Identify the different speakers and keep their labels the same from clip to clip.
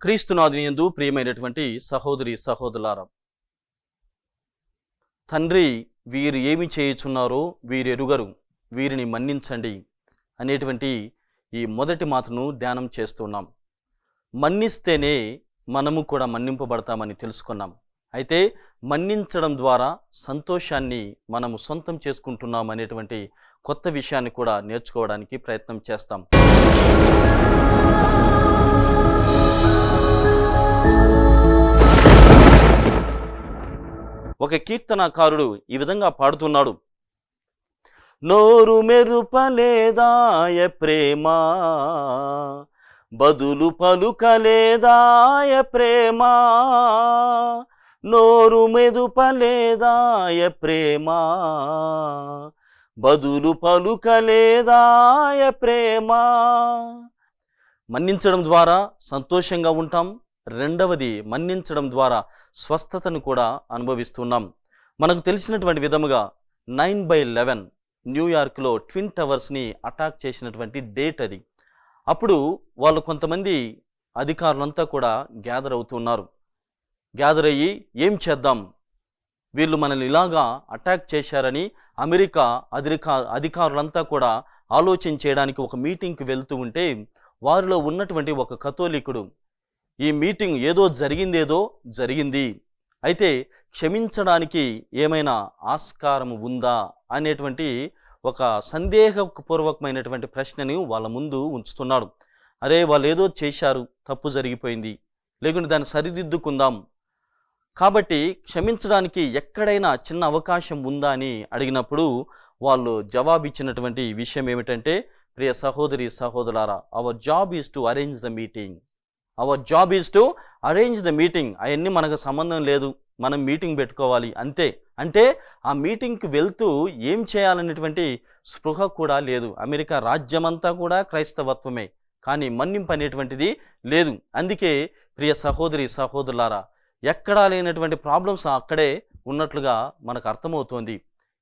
Speaker 1: క్రీస్తునాథుని యందు ప్రియమైనటువంటి సహోదరి సహోదరులారా, తండ్రి వీరు ఏమి చేయుచున్నారో వీరెరుగరు, వీరిని మన్నించండి అనేటువంటి ఈ మొదటి మాటను ధ్యానం చేస్తున్నాం. మన్నిస్తేనే మనము కూడా మన్నింపబడతామని తెలుసుకున్నాం. అయితే మన్నించడం ద్వారా సంతోషాన్ని మనము సొంతం చేసుకుంటున్నాం అనేటువంటి కొత్త విషయాన్ని కూడా నేర్చుకోవడానికి ప్రయత్నం చేస్తాం. ఒక కీర్తనకారుడు ఈ విధంగా పాడుతున్నాడు: నోరు మెరుపలేదాయ ప్రేమ, బదులు పలుకలేదాయ ప్రేమ. నోరు మెరుపలేదాయ ప్రేమ, బదులు పలుకలేదాయ ప్రేమ. మన్నించడం ద్వారా సంతోషంగా ఉంటాం. రెండవది, మన్నించడం ద్వారా స్వస్థతను కూడా అనుభవిస్తున్నాం. మనకు తెలిసినటువంటి విధముగా 9/11 న్యూయార్క్లో ట్విన్ టవర్స్ని అటాక్ చేసినటువంటి డేట్ అది. అప్పుడు వాళ్ళు కొంతమంది అధికారులంతా కూడా గ్యాదర్ అవుతున్నారు. గ్యాదర్ అయ్యి ఏం చేద్దాం, వీళ్ళు మనల్ని ఇలాగా అటాక్ చేశారని అమెరికా అధికారులంతా కూడా ఆలోచన చేయడానికి ఒక మీటింగ్కి వెళ్తూ ఉంటే, వారిలో ఉన్నటువంటి ఒక కథోలికుడు, ఈ మీటింగ్ ఏదో జరిగింది, అయితే క్షమించడానికి ఏమైనా ఆస్కారం ఉందా అనేటువంటి ఒక సందేహపూర్వకమైనటువంటి ప్రశ్నని వాళ్ళ ముందు ఉంచుతున్నాడు. అరే, వాళ్ళు ఏదో చేశారు, తప్పు జరిగిపోయింది, లేకుంటే దాన్ని సరిదిద్దుకుందాం, కాబట్టి క్షమించడానికి ఎక్కడైనా చిన్న అవకాశం ఉందా అని అడిగినప్పుడు వాళ్ళు జవాబిచ్చినటువంటి విషయం ఏమిటంటే, ప్రియ సహోదరి సహోదరులారా, our job is to arrange the meeting. Our job is to arrange the meeting. అవన్నీ మనకు సంబంధం లేదు, మనం మీటింగ్ పెట్టుకోవాలి అంతే. అంటే ఆ మీటింగ్కి వెళ్తూ ఏం చేయాలనేటువంటి స్పృహ కూడా లేదు. అమెరికా రాజ్యమంతా కూడా క్రైస్తవత్వమే, కానీ మన్నింపు అనేటువంటిది లేదు. అందుకే ప్రియ సహోదరి సహోదరులారా, ఎక్కడా లేనటువంటి ప్రాబ్లమ్స్ అక్కడే ఉన్నట్లుగా మనకు అర్థమవుతోంది.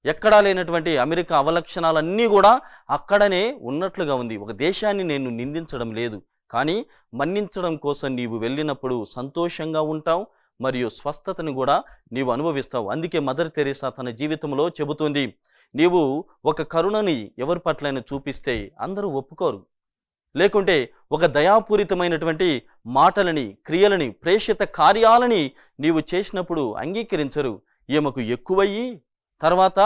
Speaker 1: ఎక్కడా లేనటువంటి అమెరికా అవలక్షణాలన్నీ కూడా అక్కడనే ఉన్నట్లుగా ఉంది. ఒక దేశాన్ని నేను నిందించడం లేదు, కానీ మన్నించడం కోసం నీవు వెళ్ళినప్పుడు సంతోషంగా ఉంటావు, మరియు స్వస్థతను కూడా నీవు అనుభవిస్తావు. అందుకే మదర్ తెరీసా తన జీవితంలో చెబుతుంది, నీవు ఒక కరుణని ఎవరి పట్లైనా చూపిస్తే అందరూ ఒప్పుకోరు, లేకుంటే ఒక దయాపూరితమైనటువంటి మాటలని, క్రియలని, ప్రేషిత కార్యాలని నీవు చేసినప్పుడు అంగీకరించరు. ఈమెకు ఎక్కువయ్యి తర్వాత,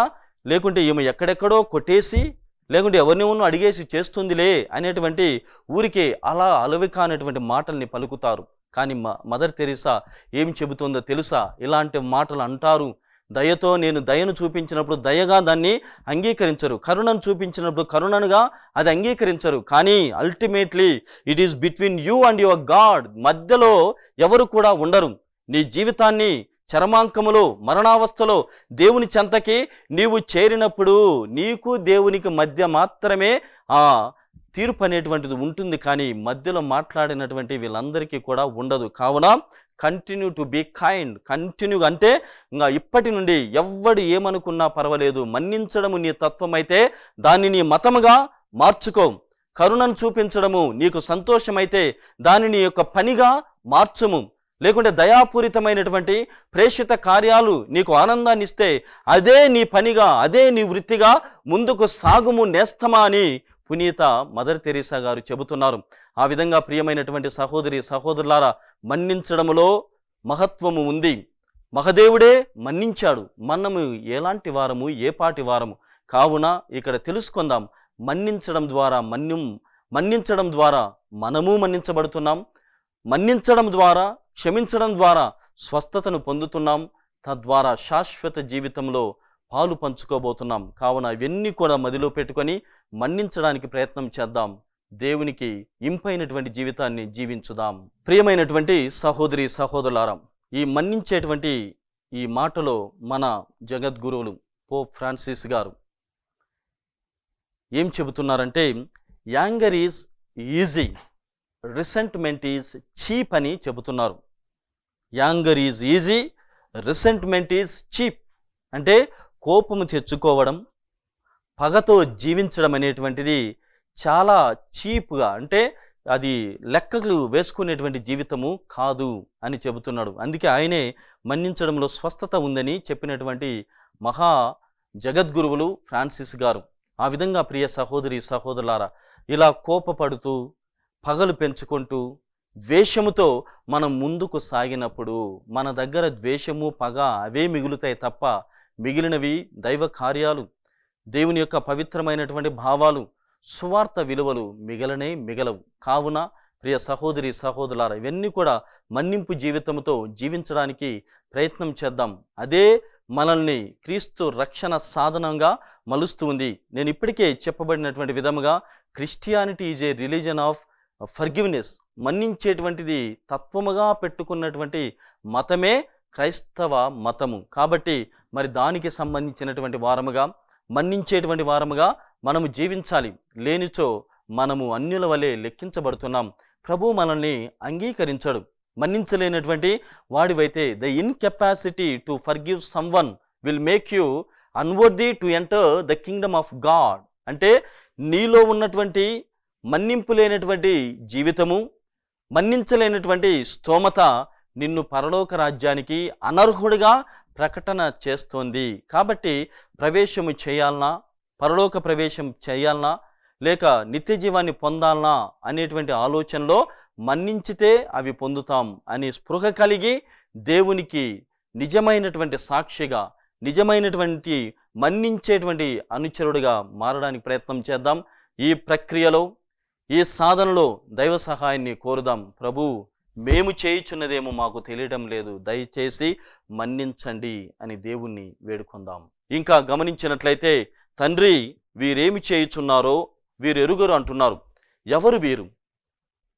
Speaker 1: లేకుంటే ఈమె ఎక్కడెక్కడో కొట్టేసి, లేకుంటే ఎవరిని అడిగేసి చేస్తుందిలే అనేటువంటి ఊరికే అలా అలవికానటువంటి మాటల్ని పలుకుతారు. కానీ మదర్ తెరీసా ఏం చెబుతుందో తెలుసా? ఇలాంటి మాటలు అంటారు, దయతో నేను దయను చూపించినప్పుడు దయగా దాన్ని అంగీకరించరు, కరుణను చూపించినప్పుడు కరుణనుగా అది అంగీకరించరు. కానీ ultimately it is between you and your God. మధ్యలో ఎవరు కూడా ఉండరు. నీ జీవితాన్ని చరమాంకములో, మరణావస్థలో దేవుని చెంతకి నీవు చేరినప్పుడు నీకు దేవునికి మధ్య మాత్రమే ఆ తీర్పు అనేటువంటిది ఉంటుంది, కానీ మధ్యలో మాట్లాడినటువంటి వీళ్ళందరికీ కూడా ఉండదు. కావున కంటిన్యూ టు బీ కైండ్. కంటిన్యూగా అంటే ఇంకా ఇప్పటి నుండి ఎవ్వడు ఏమనుకున్నా పర్వాలేదు, మన్నించడము నీ తత్వమైతే దాన్ని నీ మతముగా మార్చుకో. కరుణను చూపించడము నీకు సంతోషమైతే దాన్ని నీ యొక్క పనిగా మార్చము. లేకుంటే దయాపూరితమైనటువంటి ప్రేషిత కార్యాలు నీకు ఆనందాన్ని ఇస్తే అదే నీ పనిగా, అదే నీ వృత్తిగా ముందుకు సాగుము నేస్తమా అని పునీత మదర్ తెరీసా గారు చెబుతున్నారు. ఆ విధంగా ప్రియమైనటువంటి సహోదరి సహోదరులారా, మన్నించడములో మహత్వము ఉంది. మహదేవుడే మన్నించాడు. మనము ఎలాంటి వారము, ఏ పాటి వారము? కావున ఇక్కడ తెలుసుకుందాం. మన్నించడం ద్వారా మనము మన్నించబడుతున్నాం. మన్నించడం ద్వారా, క్షమించడం ద్వారా స్వస్థతను పొందుతున్నాం. తద్వారా శాశ్వత జీవితంలో పాలు పంచుకోబోతున్నాం. కావున ఇవన్నీ కూడా మదిలో పెట్టుకొని మన్నించడానికి ప్రయత్నం చేద్దాం. దేవునికి ఇంపైనటువంటి జీవితాన్ని జీవించుదాం. ప్రియమైనటువంటి సహోదరి సహోదరులారా, ఈ మన్నించేటువంటి ఈ మాటలో మన జగద్గురువులు పోప్ ఫ్రాన్సిస్ గారు ఏం చెబుతున్నారంటే, anger is easy, resentment is cheap అని చెబుతున్నారు. Anger is easy, resentment is cheap. అంటే కోపము తెచ్చుకోవడం, పగతో జీవించడం అనేటువంటిది చాలా చీప్గా, అంటే అది లెక్కలు వేసుకునేటువంటి జీవితము కాదు అని చెబుతున్నాడు. అందుకే ఆయనే మన్నించడంలో స్వస్థత ఉందని చెప్పినటువంటి మహా జగద్గురువులు ఫ్రాన్సిస్ గారు. ఆ విధంగా ప్రియ సహోదరి సహోదరులారా, ఇలా కోపపడుతూ పగలు పెంచుకుంటూ ద్వేషముతో మనం ముందుకు సాగినప్పుడు మన దగ్గర ద్వేషము పగ అవే మిగులుతాయి తప్ప మిగిలినవి దైవ కార్యాలు, దేవుని యొక్క పవిత్రమైనటువంటి భావాలు, సువార్త విలువలు మిగలవు. కావున ప్రియ సహోదరి సహోదరులారా, ఇవన్నీ కూడా మన్నింపు జీవితంతో జీవించడానికి ప్రయత్నం చేద్దాం. అదే మనల్ని క్రీస్తు రక్షణ సాధనంగా మలుస్తూ ఉంది. నేను ఇప్పటికే చెప్పబడినటువంటి విధముగా Christianity is a religion of forgiveness. మన్నించేటువంటిది తత్వముగా పెట్టుకున్నటువంటి మతమే క్రైస్తవ మతము. కాబట్టి మరి దానికి సంబంధించినటువంటి వారముగా, మన్నించేటువంటి వారముగా మనము జీవించాలి. లేనిచో మనము అన్యుల వలె లెక్కించబడుతున్నాం. ప్రభు మనల్ని అంగీకరించడు. మన్నించలేనటువంటి వాడివైతే the incapacity to forgive someone will make you unworthy to enter the kingdom of God. అంటే నీలో ఉన్నటువంటి మన్నింపు లేనటువంటి జీవితము, మన్నించలేనటువంటి స్తోమత నిన్ను పరలోక రాజ్యానికి అనర్హుడిగా ప్రకటన చేస్తోంది. కాబట్టి ప్రవేశము చేయాలనా, పరలోక ప్రవేశం చేయాలనా, లేక నిత్య జీవాన్ని పొందాలనా అనేటువంటి ఆలోచనలో మన్నించితే అవి పొందుతాం అని స్పృహ కలిగి దేవునికి నిజమైనటువంటి సాక్షిగా, నిజమైనటువంటి మన్నించేటువంటి అనుచరుడిగా మారడానికి ప్రయత్నం చేద్దాం. ఈ ప్రక్రియలో, ఈ సాధనలో దైవ సహాయాన్ని కోరుదాం. ప్రభు, మేము చేయుచున్నదేమో మాకు తెలియడం లేదు, దయచేసి మన్నించండి అని దేవుణ్ణి వేడుకుందాం. ఇంకా గమనించినట్లయితే, తండ్రి వీరేమి చేయుచున్నారో వీరెరుగరు అంటున్నారు. ఎవరు వీరు?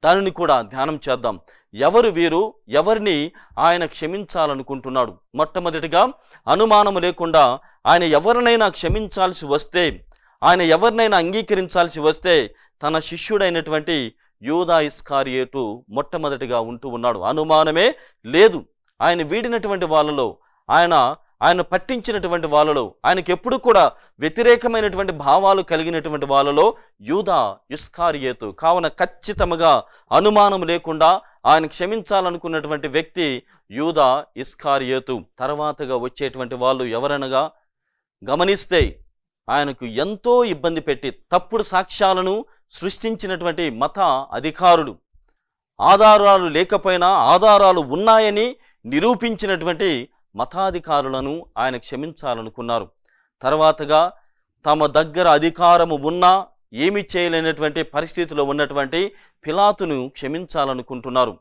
Speaker 1: దానిని కూడా ధ్యానం చేద్దాం. ఎవరు వీరు? ఎవరిని ఆయన క్షమించాలనుకుంటున్నాడు? మొట్టమొదటిగా అనుమానము లేకుండా ఆయన ఎవరినైనా క్షమించాల్సి వస్తే, ఆయన ఎవరినైనా అంగీకరించాల్సి వస్తే తన శిష్యుడైనటువంటి యూదా ఇస్కారియోతు మొట్టమొదటిగా ఉంటూ ఉన్నాడు. అనుమానమే లేదు. ఆయన వీడినటువంటి వాళ్ళలో, ఆయన పట్టించినటువంటి వాళ్ళలో, ఆయనకి ఎప్పుడు కూడా వ్యతిరేకమైనటువంటి భావాలు కలిగినటువంటి వాళ్ళలో యూదా ఇస్కారియోతు. కావున ఖచ్చితంగా అనుమానం లేకుండా ఆయన క్షమించాలనుకున్నటువంటి వ్యక్తి యూదా ఇస్కారియోతు. తర్వాతగా వచ్చేటువంటి వాళ్ళు ఎవరనగా గమనిస్తే, ఆయనకు ఎంతో ఇబ్బంది పెట్టి తప్పుడు సాక్ష్యాలను సృష్టించినటువంటి మత అధికారులు, ఆధారాలు లేకపోయినా ఆధారాలు ఉన్నాయని నిరూపించినటువంటి మతాధికారులను ఆయన క్షమించాలనుకున్నారు. తర్వాతగా తమ దగ్గర అధికారము ఉన్నా ఏమి చేయలేనటువంటి పరిస్థితిలో ఉన్నటువంటి పిలాతును క్షమించాలనుకుంటున్నారు.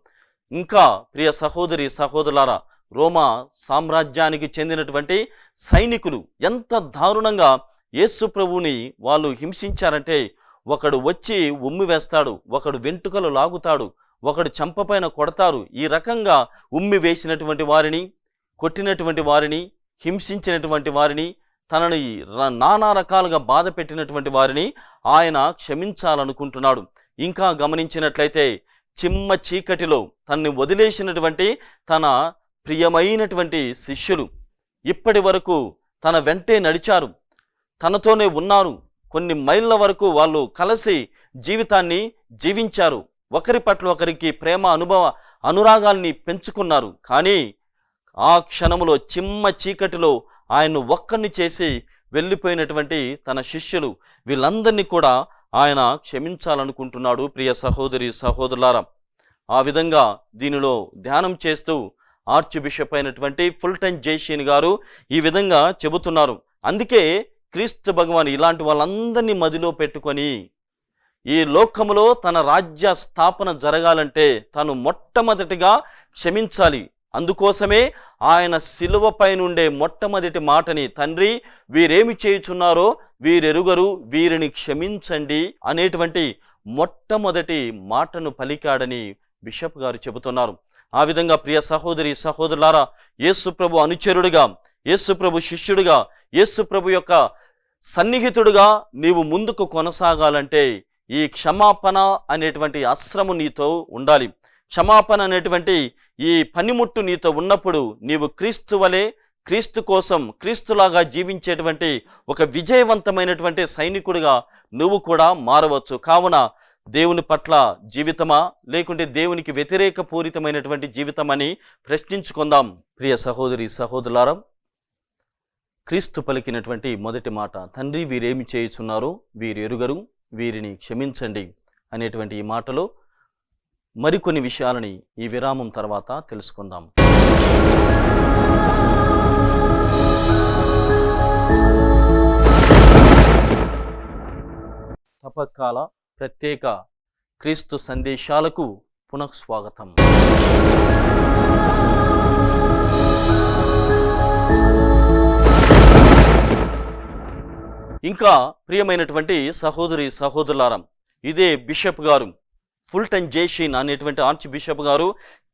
Speaker 1: ఇంకా ప్రియ సహోదరి సహోదరులారా, రోమా సామ్రాజ్యానికి చెందినటువంటి సైనికులు ఎంత దారుణంగా యేసు ప్రభువుని వాళ్ళు హింసించారంటే, ఒకడు వచ్చి ఉమ్మి వేస్తాడు, ఒకడు వెంట్రుకలు లాగుతాడు, ఒకడు చెంపపైన కొడతారు. ఈ రకంగా ఉమ్మి వేసినటువంటి వారిని, కొట్టినటువంటి వారిని, హింసించినటువంటి వారిని, తనని నానా రకాలుగా బాధ పెట్టినటువంటి వారిని ఆయన క్షమించాలనుకుంటున్నాడు. ఇంకా గమనించినట్లయితే, చిమ్మ చీకటిలో తనని వదిలేసినటువంటి తన ప్రియమైనటువంటి శిష్యులు ఇప్పటి వరకు తన వెంటే నడిచారు, తనతోనే ఉన్నారు. కొన్ని మైళ్ళ వరకు వాళ్ళు కలిసి జీవితాన్ని జీవించారు, ఒకరి పట్ల ఒకరికి ప్రేమ అనురాగాల్ని పెంచుకున్నారు. కానీ ఆ క్షణములో చిమ్మ చీకటిలో ఆయన్ను ఒక్కరిని చేసి వెళ్ళిపోయినటువంటి తన శిష్యులు, వీళ్ళందరినీ కూడా ఆయన క్షమించాలనుకుంటున్నాడు. ప్రియ సహోదరి సహోదరులారా, ఆ విధంగా దీనిలో ధ్యానం చేస్తూ ఆర్చ్ బిషప్ అయినటువంటి ఫుల్టన్ జైషీన్ గారు ఈ విధంగా చెబుతున్నారు. అందుకే క్రీస్తు భగవాన్ ఇలాంటి వాళ్ళందరినీ మదిలో పెట్టుకొని ఈ లోకములో తన రాజ్య స్థాపన జరగాలంటే తను మొట్టమొదటిగా క్షమించాలి. అందుకోసమే ఆయన శిలువపై నుండే మొట్టమొదటి మాటని, తండ్రి వీరేమి చేయుచున్నారో వీరెరుగరు, వీరిని క్షమించండి అనేటువంటి మొట్టమొదటి మాటను పలికాడని బిషప్ గారు చెబుతున్నారు. ఆ విధంగా ప్రియ సహోదరి సహోదరులారా, యేసు ప్రభు అనుచరుడిగా, యేసు ప్రభు శిష్యుడిగా, యేసు ప్రభు యొక్క సన్నిహితుడిగా నీవు ముందుకు కొనసాగాలంటే ఈ క్షమాపణ అనేటువంటి అస్త్రము నీతో ఉండాలి. క్షమాపణ అనేటువంటి ఈ పనిముట్టు నీతో ఉన్నప్పుడు నీవు క్రీస్తు వలె, క్రీస్తు కోసం క్రీస్తులాగా జీవించేటువంటి ఒక విజయవంతమైనటువంటి సైనికుడిగా నువ్వు కూడా మారవచ్చు. కావున దేవుని పట్ల జీవితమా, లేకుంటే దేవునికి వ్యతిరేక పూరితమైనటువంటి జీవితమని ప్రశ్నించుకుందాం. ప్రియ సహోదరి సహోదరులారా, క్రీస్తు పలికినటువంటి మొదటి మాట, తండ్రి వీరేమి చేయుచున్నారో వీరు ఎరుగరు, వీరిని క్షమించండి అనేటువంటి ఈ మాటలో మరికొన్ని విషయాలని ఈ విరామం తర్వాత తెలుసుకుందాం. తపకాల ప్రత్యేక క్రీస్తు సందేశాలకు పునఃస్వాగతం. ఇంకా ప్రియమైనటువంటి సహోదరి సహోదరులారా, ఇదే బిషప్ గారు, ఫుల్టన్ జేషిన్ అనేటువంటి ఆర్చ్ బిషప్ గారు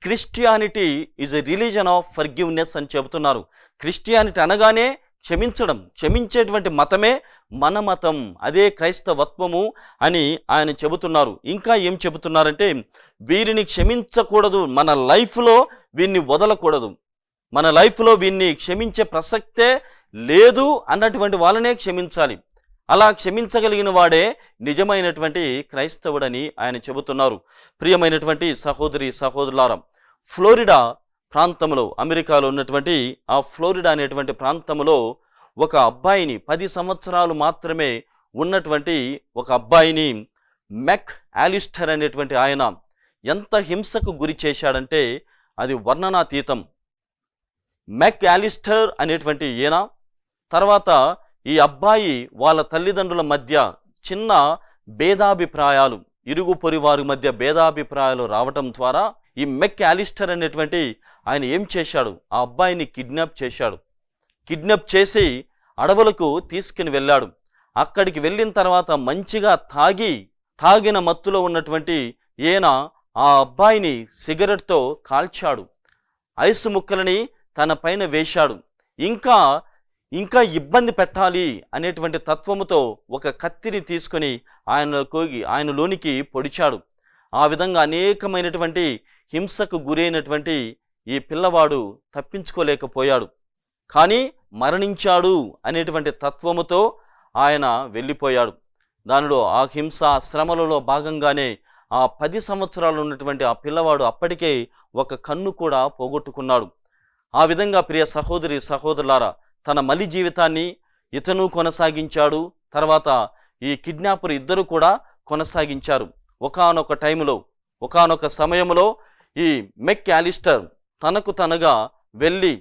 Speaker 1: Christianity is a religion of forgiveness అని చెబుతున్నారు. క్రిస్టియానిటీ అనగానే క్షమించడం, క్షమించేటువంటి మతమే మన మతం, అదే క్రైస్తవత్వము అని ఆయన చెబుతున్నారు. ఇంకా ఏం చెబుతున్నారంటే, వీరిని క్షమించకూడదు, మన లైఫ్లో వీరిని వదలకూడదు, మన లైఫ్లో వీరిని క్షమించే ప్రసక్తే లేదు అన్నటువంటి వాళ్ళనే క్షమించాలి. అలా క్షమించగలిగిన వాడే నిజమైనటువంటి క్రైస్తవుడని ఆయన చెబుతున్నారు. ప్రియమైనటువంటి సహోదరి సహోదరులారా, ఫ్లోరిడా ప్రాంతంలో, అమెరికాలో ఉన్నటువంటి ఆ ఫ్లోరిడా అనేటువంటి ప్రాంతంలో ఒక అబ్బాయిని, 10 సంవత్సరాలు మాత్రమే ఉన్నటువంటి ఒక అబ్బాయిని మెక్ ఆలిస్టర్ అనేటువంటి ఆయన ఎంత హింసకు గురి చేశాడంటే అది వర్ణనాతీతం. మెక్ ఆలిస్టర్ అనేటువంటి ఈయన తర్వాత ఈ అబ్బాయి వాళ్ళ తల్లిదండ్రుల మధ్య చిన్న భేదాభిప్రాయాలు, ఇరుగు పొరివారి మధ్య భేదాభిప్రాయాలు రావటం ద్వారా ఈ మెక్ ఆలిస్టర్ అనేటువంటి ఆయన ఏం చేశాడు, ఆ అబ్బాయిని కిడ్నాప్ చేశాడు. కిడ్నాప్ చేసి అడవులకు తీసుకుని వెళ్ళాడు. అక్కడికి వెళ్ళిన తర్వాత మంచిగా తాగిన మత్తులో ఉన్నటువంటి ఈయన ఆ అబ్బాయిని సిగరెట్తో కాల్చాడు, ఐసు ముక్కలని తన పైన వేశాడు. ఇంకా ఇబ్బంది పెట్టాలి అనేటువంటి తత్వముతో ఒక కత్తిని తీసుకొని ఆయనలోనికి పొడిచాడు. ఆ విధంగా అనేకమైనటువంటి హింసకు గురైనటువంటి ఈ పిల్లవాడు తప్పించుకోలేకపోయాడు. కానీ మరణించాడు అనేటువంటి తత్వముతో ఆయన వెళ్ళిపోయాడు. దానిలో ఆ హింస శ్రమలలో భాగంగానే ఆ 10 సంవత్సరాలు ఉన్నటువంటి ఆ పిల్లవాడు అప్పటికే ఒక కన్ను కూడా పోగొట్టుకున్నాడు. ఆ విధంగా ప్రియ సహోదరి సహోదరులారా, తన మలి జీవితాన్ని ఇతను కొనసాగించాడు, తర్వాత ఈ కిడ్నాపర్ ఇద్దరు కూడా కొనసాగించారు. ఒకానొక టైంలో, ఒకానొక సమయంలో ఈ మెక్ ఆలిస్టర్ తనకు తనగా వెళ్ళి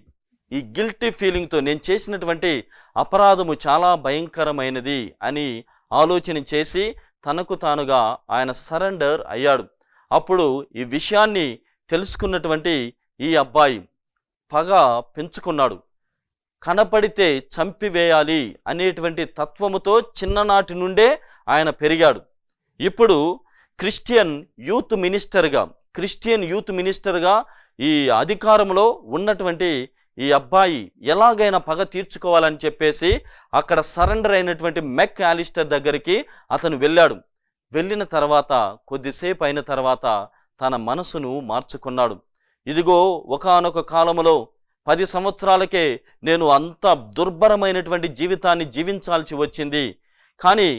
Speaker 1: ఈ గిల్టీ ఫీలింగ్తో నేను చేసినటువంటి అపరాధము చాలా భయంకరమైనది అని ఆలోచన చేసి తనకు తానుగా ఆయన సరెండర్ అయ్యాడు. అప్పుడు ఈ విషయాన్ని తెలుసుకున్నటువంటి ఈ అబ్బాయి పగ పెంచుకున్నాడు. కనపడితే చంపివేయాలి అనేటువంటి తత్వముతో చిన్ననాటి నుండే ఆయన పెరిగాడు. ఇప్పుడు క్రిస్టియన్ యూత్ మినిస్టర్గా ఈ అధికారంలో ఉన్నటువంటి ఈ అబ్బాయి ఎలాగైనా పగ తీర్చుకోవాలని చెప్పేసి అక్కడ సరెండర్ అయినటువంటి మెక్ ఆలిస్టర్ దగ్గరికి అతను వెళ్ళాడు. వెళ్ళిన తర్వాత కొద్దిసేపు అయిన తర్వాత తన మనసును మార్చుకున్నాడు. ఇదిగో ఒకానొక కాలంలో 10 సంవత్సరాలకే నేను అంత దుర్భరమైనటువంటి జీవితాన్ని జీవించాల్సి వచ్చింది. కానీ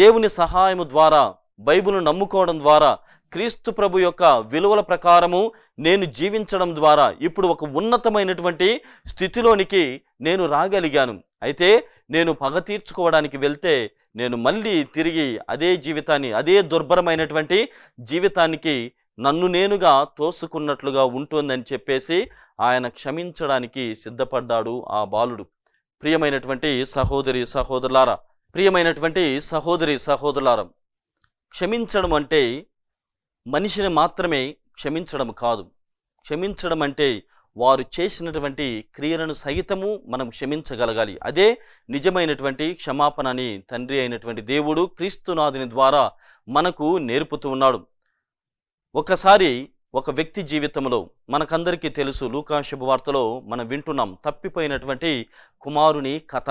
Speaker 1: దేవుని సహాయము ద్వారా, బైబిల్ను నమ్ముకోవడం ద్వారా, క్రీస్తు ప్రభు యొక్క విలువల ప్రకారము నేను జీవించడం ద్వారా ఇప్పుడు ఒక ఉన్నతమైనటువంటి స్థితిలోనికి నేను రాగలిగాను. అయితే నేను పగ తీర్చుకోవడానికి వెళ్తే నేను మళ్ళీ తిరిగి అదే జీవితాన్ని, అదే దుర్భరమైనటువంటి జీవితానికి నన్ను నేనుగా తోసుకున్నట్లుగా ఉంటుందని చెప్పేసి ఆయన క్షమించడానికి సిద్ధపడ్డాడు ఆ బాలుడు. ప్రియమైనటువంటి సహోదరి సహోదరులారా, క్షమించడం అంటే మనిషిని మాత్రమే క్షమించడం కాదు. క్షమించడం అంటే వారు చేసినటువంటి క్రియలను సహితము మనం క్షమించగలగాలి. అదే నిజమైనటువంటి క్షమాపణ అని తండ్రి అయినటువంటి దేవుడు క్రీస్తునాథుని ద్వారా మనకు నేర్పుతూ ఉన్నాడు. ఒకసారి ఒక వ్యక్తి జీవితంలో మనకందరికీ తెలుసు, లూకా శుభవార్తలో మనం వింటున్నాం తప్పిపోయినటువంటి కుమారుని కథ.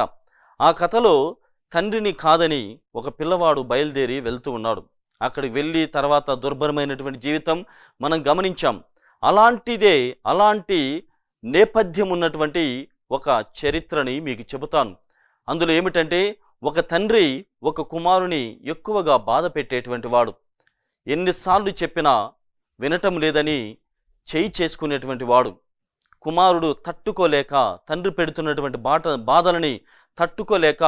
Speaker 1: ఆ కథలో తండ్రిని కాదని ఒక పిల్లవాడు బయలుదేరి వెళ్తూ ఉన్నాడు. అక్కడికి వెళ్ళి తర్వాత దుర్భరమైనటువంటి జీవితం మనం గమనించాం. అలాంటి నేపథ్యం ఉన్నటువంటి ఒక చరిత్రని మీకు చెబుతాను. అందులో ఏమిటంటే, ఒక తండ్రి ఒక కుమారుని ఎక్కువగా బాధ పెట్టేటువంటి వాడు. ఎన్నిసార్లు చెప్పినా వినటం లేదని చేయి చేసుకునేటువంటి వాడు. కుమారుడు తట్టుకోలేక, తండ్రి పెడుతున్నటువంటి బాధలని తట్టుకోలేక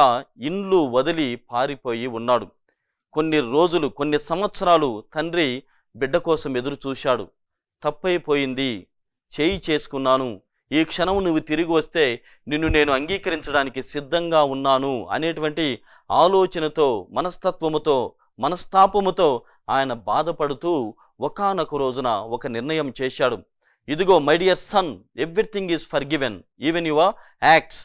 Speaker 1: ఇండ్లు వదిలి పారిపోయి ఉన్నాడు. కొన్ని రోజులు, కొన్ని సంవత్సరాలు తండ్రి బిడ్డ కోసం ఎదురు చూశాడు. తప్పైపోయింది, చేయి చేసుకున్నాను, ఈ క్షణం నువ్వు తిరిగి వస్తే నిన్ను నేను అంగీకరించడానికి సిద్ధంగా ఉన్నాను అనేటువంటి ఆలోచనతో, మనస్తత్వముతో, మనస్తాపముతో ఆయన బాధపడుతూ ఒకానొక రోజున ఒక నిర్ణయం చేశాడు. ఇదిగో my dear son, everything is forgiven, even your acts.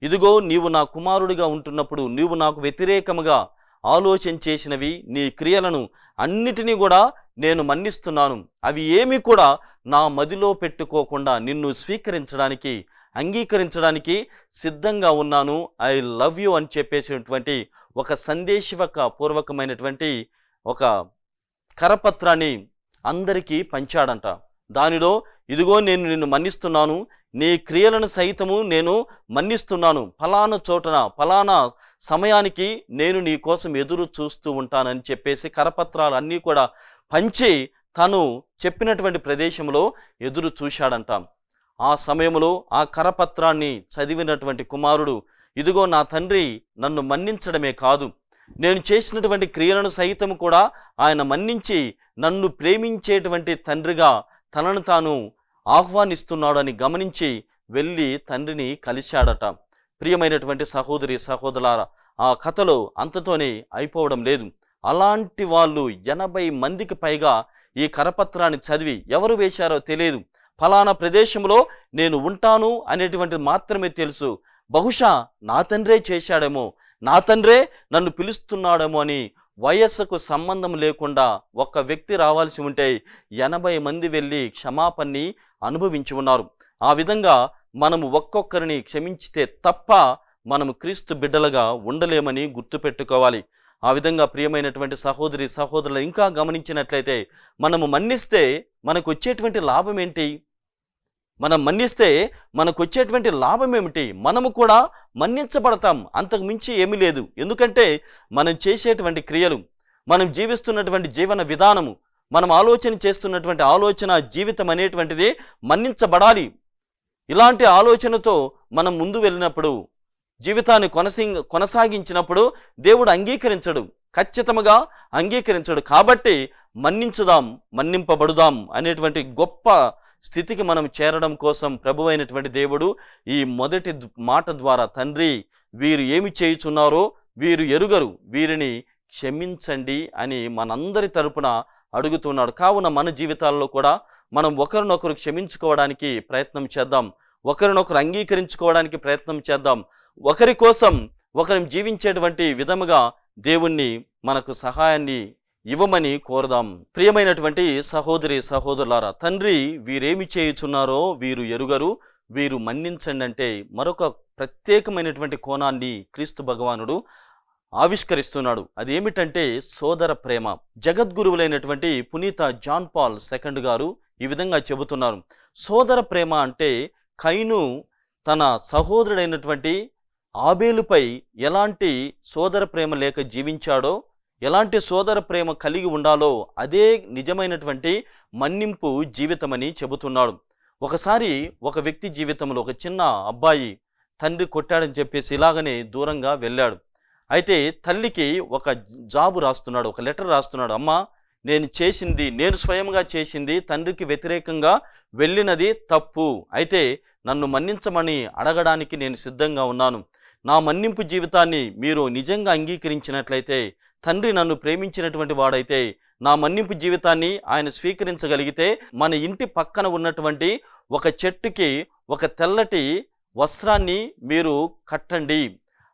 Speaker 1: ఇదిగో నీవు నా కుమారుడిగా ఉంటున్నప్పుడు నీవు నాకు వ్యతిరేకముగా ఆలోచన చేసినవి, నీ క్రియలను అన్నిటినీ కూడా నేను మన్నిస్తున్నాను. అవి ఏమీ కూడా నా మదిలో పెట్టుకోకుండా నిన్ను స్వీకరించడానికి, అంగీకరించడానికి సిద్ధంగా ఉన్నాను. ఐ లవ్ యూ అని చెప్పేసినటువంటి ఒక పూర్వకమైనటువంటి ఒక కరపత్రాన్ని అందరికీ పంచాడంట. దానిలో ఇదిగో నేను నిన్ను మన్నిస్తున్నాను, నీ క్రియలను సైతము నేను మన్నిస్తున్నాను, ఫలానా చోటన ఫలానా సమయానికి నేను నీ కోసం ఎదురు చూస్తూ ఉంటానని చెప్పేసి కరపత్రాలు అన్నీ కూడా పంచి తను చెప్పినటువంటి ప్రదేశంలో ఎదురు చూశాడంట. ఆ సమయంలో ఆ కరపత్రాన్ని చదివినటువంటి కుమారుడు, ఇదిగో నా తండ్రి నన్ను మన్నించడమే కాదు, నేను చేసినటువంటి క్రియలను సైతం కూడా ఆయన మన్నించి నన్ను ప్రేమించేటువంటి తండ్రిగా తనను తాను ఆహ్వానిస్తున్నాడు అని గమనించి వెళ్ళి తండ్రిని కలిశాడట. ప్రియమైనటువంటి సహోదరి సహోదరులారా, ఆ కథలో అంతతోనే అయిపోవడం లేదు. అలాంటి వాళ్ళు 80 మందికి పైగా ఈ కరపత్రాన్ని చదివి, ఎవరు వేశారో తెలియదు, ఫలానా ప్రదేశంలో నేను ఉంటాను అనేటువంటిది మాత్రమే తెలుసు, బహుశా నా తండ్రే చేశాడేమో, నా తండ్రే నన్ను పిలుస్తున్నాడేమో అని వయస్సుకు సంబంధం లేకుండా ఒక్క వ్యక్తి రావాల్సి ఉంటే 80 మంది వెళ్ళి క్షమాపణని అనుభవించి ఉన్నారు. ఆ విధంగా మనము ఒక్కొక్కరిని క్షమించితే తప్ప మనము క్రీస్తు బిడ్డలుగా ఉండలేమని గుర్తుపెట్టుకోవాలి. ఆ విధంగా ప్రియమైనటువంటి సహోదరి సహోదరులు ఇంకా గమనించినట్లయితే, మనము మన్నిస్తే మనకు వచ్చేటువంటి లాభం ఏంటి? మనం మన్నిస్తే మనకు వచ్చేటువంటి లాభం ఏమిటి? మనము కూడా మన్నించబడతాం, అంతకు మించి ఏమీ లేదు. ఎందుకంటే మనం చేసేటువంటి క్రియలు, మనం జీవిస్తున్నటువంటి జీవన విధానము, మనం ఆలోచన చేస్తున్నటువంటి ఆలోచన జీవితం అనేటువంటిది మన్నించబడాలి. ఇలాంటి ఆలోచనతో మనం ముందు వెళ్ళినప్పుడు, జీవితాన్ని కొనసాగించినప్పుడు దేవుడు అంగీకరించడు, ఖచ్చితంగా అంగీకరించడు. కాబట్టి మన్నించుదాం, మన్నింపబడుదాం అనేటువంటి గొప్ప స్థితికి మనం చేరడం కోసం ప్రభువైనటువంటి దేవుడు ఈ మొదటి మాట ద్వారా, తండ్రి వీరు ఏమి చేయుచున్నారో వీరు ఎరుగరు, వీరిని క్షమించండి అని మనందరి తరపున అడుగుతున్నాడు. కావున మన జీవితాల్లో కూడా మనం ఒకరినొకరు క్షమించుకోవడానికి ప్రయత్నం చేద్దాం, ఒకరినొకరు అంగీకరించుకోవడానికి ప్రయత్నం చేద్దాం, ఒకరి కోసం ఒకరిని జీవించేటువంటి విధముగా దేవుణ్ణి మనకు సహాయాన్ని ఇవ్వమని కోరదాం. ప్రియమైనటువంటి సహోదరి సహోదరులారా, తండ్రి వీరేమి చేయుచున్నారో వీరు ఎరుగరు, వీరు మన్నించండి అంటే మరొక ప్రత్యేకమైనటువంటి కోణాన్ని క్రీస్తు భగవానుడు ఆవిష్కరిస్తున్నాడు. అదేమిటంటే సోదర ప్రేమ. జగద్గురువులైనటువంటి పునీత జాన్ పాల్ II గారు ఈ విధంగా చెబుతున్నారు. సోదర ప్రేమ అంటే కయీను తన సహోదరుడైనటువంటి ఆబేలుపై ఎలాంటి సోదర ప్రేమ లేక జీవించాడో, ఎలాంటి సోదర ప్రేమ కలిగి ఉండాలో అదే నిజమైనటువంటి మన్నింపు జీవితమని చెబుతున్నాడు. ఒకసారి ఒక వ్యక్తి జీవితంలో ఒక చిన్న అబ్బాయి తండ్రి కొట్టాడని చెప్పేసి ఇలాగనే దూరంగా వెళ్ళాడు. అయితే తల్లికి ఒక జాబు రాస్తున్నాడు, ఒక లెటర్ రాస్తున్నాడు. అమ్మ, నేను స్వయంగా చేసింది, తండ్రికి వ్యతిరేకంగా వెళ్ళినది తప్పు. అయితే నన్ను మన్నించమని అడగడానికి నేను సిద్ధంగా ఉన్నాను. నా మన్నింపు జీవితాన్ని మీరు నిజంగా అంగీకరించినట్లయితే, తండ్రి నన్ను ప్రేమించినటువంటి వాడైతే, నా మన్నింపు జీవితాన్ని ఆయన స్వీకరించగలిగితే, మన ఇంటి పక్కన ఉన్నటువంటి ఒక చెట్టుకి ఒక తెల్లటి వస్త్రాన్ని మీరు కట్టండి.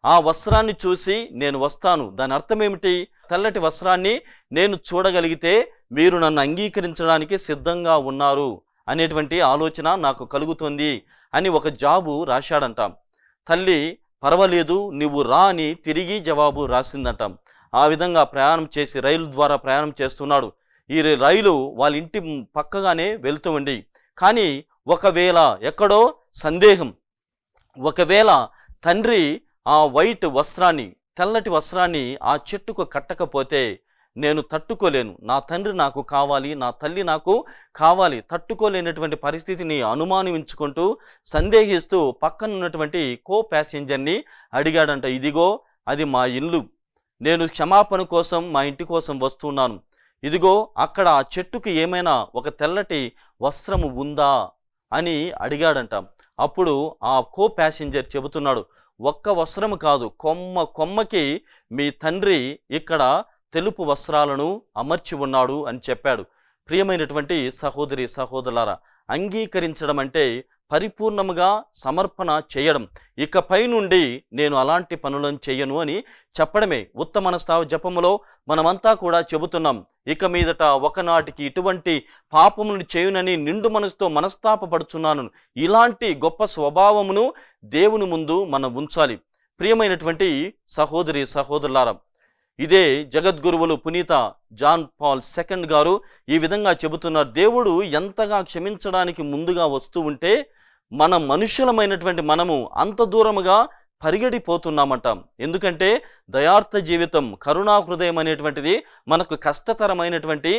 Speaker 1: ఆ వస్త్రాన్ని చూసి నేను వస్తాను. దాని అర్థం ఏమిటి? తెల్లటి వస్త్రాన్ని నేను చూడగలిగితే మీరు నన్ను అంగీకరించడానికి సిద్ధంగా ఉన్నారు అనేటువంటి ఆలోచన నాకు కలుగుతుంది అని ఒక జాబు రాశాడంట. తల్లి పర్వాలేదు నువ్వు రా అని తిరిగి జవాబు రాసిందంట. ఆ విధంగా ప్రయాణం చేసి రైలు ద్వారా ప్రయాణం చేస్తున్నాడు. ఈ రైలు వాళ్ళ ఇంటి పక్కగానే వెళ్తూ ఉంది. కానీ ఒకవేళ ఎక్కడో సందేహం, ఒకవేళ తండ్రి ఆ వైట్ వస్త్రాన్ని, తెల్లటి వస్త్రాన్ని ఆ చెట్టుకు కట్టకపోతే నేను తట్టుకోలేను, నా తండ్రి నాకు కావాలి, నా తల్లి నాకు కావాలి, తట్టుకోలేనటువంటి పరిస్థితిని అనుమానించుకుంటూ సందేహిస్తూ పక్కన ఉన్నటువంటి కో ప్యాసింజర్ని అడిగాడంట. ఇదిగో అది మా ఇల్లు, నేను క్షమాపణ కోసం మా ఇంటి కోసం వస్తున్నాను, ఇదిగో అక్కడ ఆ చెట్టుకి ఏమైనా ఒక తెల్లటి వస్త్రము ఉందా అని అడిగాడంట. అప్పుడు ఆ కో ప్యాసింజర్ చెబుతున్నాడు, ఒక్క వస్త్రము కాదు, కొమ్మకి మీ తండ్రి ఇక్కడ తెలుపు వస్త్రాలను అమర్చి ఉన్నాడు అని చెప్పాడు. ప్రియమైనటువంటి సహోదరి సహోదరులారా, అంగీకరించడం అంటే పరిపూర్ణముగా సమర్పణ చేయడం. ఇకపై నుండి నేను అలాంటి పనులను చేయను అని చెప్పడమే. ఉత్తమ మనస్తావ జపములో మనమంతా కూడా చెబుతున్నాం, ఇక మీదట ఒకనాటికి ఇటువంటి పాపములను చేయునని నిండు మనసుతో మనస్తాపపడుచున్నాను. ఇలాంటి గొప్ప స్వభావమును దేవుని ముందు మనం ఉంచాలి. ప్రియమైనటువంటి సహోదరి సహోదరులారా, ఇదే జగద్గురువులు పునీత జాన్ పాల్ II గారు ఈ విధంగా చెబుతున్నారు, దేవుడు ఎంతగా క్షమించడానికి ముందుగా వస్తూ ఉంటే మన మనుషులమైనటువంటి మనము అంత దూరముగా పరిగెడిపోతున్నామట. ఎందుకంటే దయార్థ జీవితం, కరుణా హృదయం అనేటువంటిది మనకు కష్టతరమైనటువంటి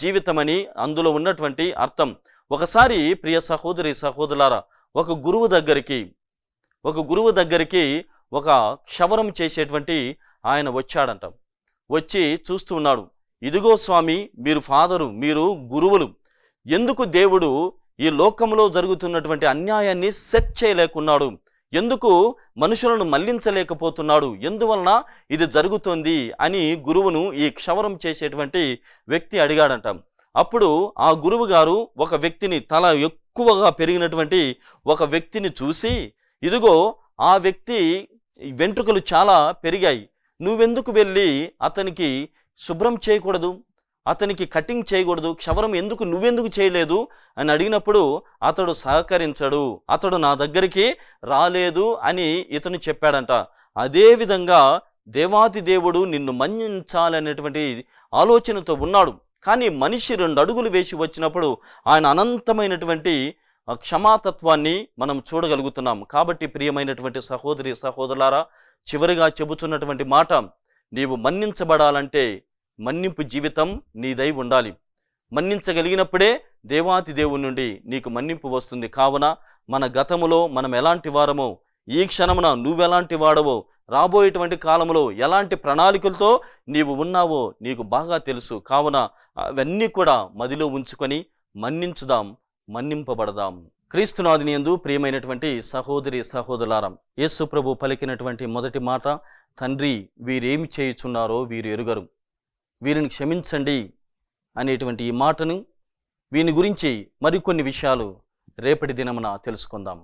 Speaker 1: జీవితమని అందులో ఉన్నటువంటి అర్థం. ఒకసారి ప్రియ సహోదరి సహోదరులారా, ఒక గురువు దగ్గరికి ఒక క్షవరం చేసేటువంటి ఆయన వచ్చాడంట. వచ్చి చూస్తూ ఉన్నాడు, ఇదిగో స్వామి, మీరు ఫాదరు, మీరు గురువులు, ఎందుకు దేవుడు ఈ లోకంలో జరుగుతున్నటువంటి అన్యాయాన్ని సెట్ చేయలేకున్నాడు, ఎందుకు మనుషులను మళ్లించలేకపోతున్నాడు, ఎందువలన ఇది జరుగుతుంది అని గురువును ఈ క్షవరం చేసేటువంటి వ్యక్తి అడిగాడంట. అప్పుడు ఆ గురువు గారు ఒక వ్యక్తిని, తల ఎక్కువగా పెరిగినటువంటి ఒక వ్యక్తిని చూసి, ఇదిగో ఆ వ్యక్తి వెంట్రుకలు చాలా పెరిగాయి, నువ్వెందుకు వెళ్ళి అతనికి శుభ్రం చేయకూడదు, అతనికి కటింగ్ చేయకూడదు, క్షవరం నువ్వెందుకు చేయలేదు అని అడిగినప్పుడు అతడు సహకరించడు, అతడు నా దగ్గరికి రాలేదు అని ఇతను చెప్పాడంట. అదేవిధంగా దేవాది దేవుడు నిన్ను మన్నించాలనేటువంటి ఆలోచనతో ఉన్నాడు. కానీ మనిషి 2 అడుగులు వేసి వచ్చినప్పుడు ఆయన అనంతమైనటువంటి క్షమాతత్వాన్ని మనం చూడగలుగుతున్నాం. కాబట్టి ప్రియమైనటువంటి సహోదరి సహోదరులారా, చివరిగా చెబుతున్నటువంటి మాట, నీవు మన్నించబడాలంటే మన్నింపు జీవితం నీదై ఉండాలి. మన్నించగలిగినప్పుడే దేవాతి దేవుని నుండి నీకు మన్నింపు వస్తుంది. కావున మన గతములో మనం ఎలాంటి వారమో, ఈ క్షణమున నువ్వెలాంటి వాడవో, రాబోయేటువంటి కాలంలో ఎలాంటి ప్రణాళికలతో నీవు ఉన్నావో నీకు బాగా తెలుసు. కావున అవన్నీ కూడా మదిలో ఉంచుకొని మన్నించుదాం, మన్నింపబడదాం. క్రీస్తునాథుని యందు ప్రియమైనటువంటి సహోదరి సహోదరులారా, యేసు ప్రభు పలికినటువంటి మొదటి మాట, తండ్రి వీరేమి చేయుచున్నారో వీరు ఎరుగరు, వీరిని క్షమించండి అనేటువంటి ఈ మాటను, వీని గురించి మరికొన్ని విషయాలు రేపటి దినమున తెలుసుకుందాం.